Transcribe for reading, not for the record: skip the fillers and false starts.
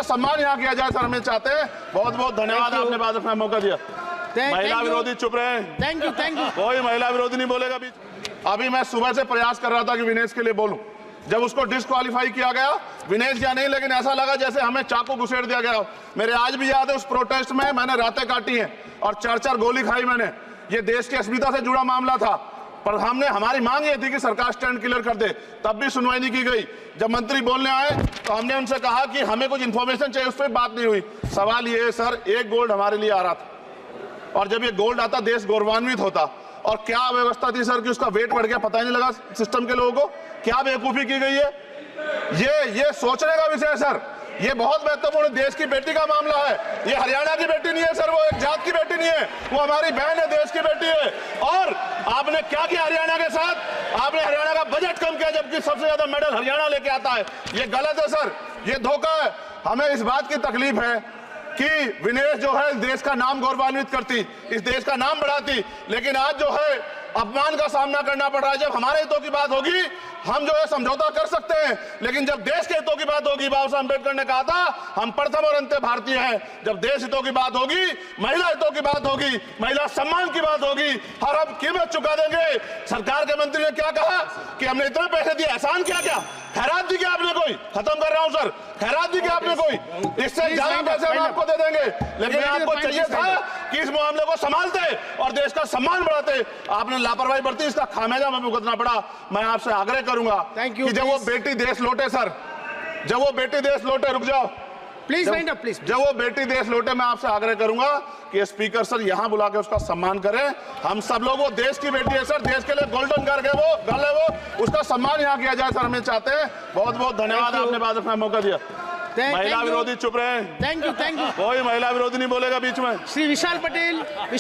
सम्मान यहाँ किया जाए सर, हमें चाहते हैं। बहुत बहुत धन्यवाद, आपने बात रखने का मौका दिया। महिला विरोधी चुप रहे। Thank you. कोई महिला विरोधी नहीं बोलेगा बीच। अभी मैं सुबह से प्रयास कर रहा था कि विनेश के लिए बोलूं, जब उसको डिस्क्वालीफाई किया गया, विनेश या नहीं, लेकिन ऐसा लगा जैसे हमें चाकू घुसेड़ दिया गया। मेरे आज भी याद है उस प्रोटेस्ट में मैंने रातें काटी हैं और 4-4 गोली खाई मैंने। ये देश की अस्मिता से जुड़ा मामला था, पर हमने हमारी मांग ये थी कि सरकार स्टैंड क्लियर कर दे, तब भी सुनवाई नहीं की गई। जब मंत्री बोलने आए तो हमने उनसे कहा कि हमें कुछ इन्फॉर्मेशन चाहिए, उस पर बात नहीं हुई। सवाल ये है सर, एक गोल्ड हमारे लिए आ रहा था और जब ये गोल्ड आता देश गौरवान्वित होता। और क्या व्यवस्था थी सर कि उसका वेट बढ़ गया, पता ही नहीं लगा सिस्टम के लोगों को। क्या बेवकूफी की गई है, ये सोचने का विषय है सर। ये बहुत महत्वपूर्ण, देश की बेटी का मामला है। ये हरियाणा की बेटी नहीं है सर, वो एक जात की बेटी नहीं है, वो हमारी बहन है, देश की बेटी है। और आपने क्या किया हरियाणा के साथ? आपने हरियाणा का बजट कम किया, जबकि सबसे ज्यादा मेडल हरियाणा लेके आता है। ये गलत है सर, ये धोखा है। हमें इस बात की तकलीफ है कि विनेश जो है देश का नाम गौरवान्वित करती, इस देश का नाम बढ़ाती, लेकिन आज जो है अपमान का सामना करना पड़ रहा है। जब हमारे हितों की बात होगी हम जो है समझौता कर सकते हैं, लेकिन जब देश के हितों की बात होगी, बाबा साहब अम्बेडकर ने कहा था हम प्रथम और अंत्य भारतीय हैं। जब देश हितों की बात होगी, महिला हितों की बात होगी, महिला सम्मान की बात होगी, हर हम कीमत चुका देंगे। सरकार के मंत्री ने क्या कहा कि हमने इतने पैसे दिए, एहसान किया क्या? खैरात दी क्या आपने कोई? खत्म कर रहा हूं सर, खैरात दी क्या आपने कोई? इससे ज्यादा पैसे हम आपको दे देंगे, लेकिन आपको चाहिए था कि इस मामले को संभालते और देश का सम्मान बढ़ाते। आपने लापरवाही बरती, इसका खामियाजा हमें भुगतना पड़ा। मैं आपसे आग्रह करूंगा कि जब वो बेटी देश लौटे सर, जब वो बेटी देश लौटे, रुक जाओ प्लीज वाइंड अप प्लीज। जब वो बेटी देश लौटे, मैं आपसे आग्रह करूंगा कि स्पीकर सर यहां बुला के उसका सम्मान करें। हम सब लोग, वो देश की बेटी है सर, देश के लिए गोल्डन कर गए वो, गल है वो, उसका सम्मान यहां किया जाए सर, हमें चाहते हैं। बहुत बहुत धन्यवाद, आपने बात रखने का मौका दिया। महिला विरोधी चुप रहे। Thank you. कोई महिला विरोधी नहीं बोलेगा बीच में। श्री विशाल पटेल।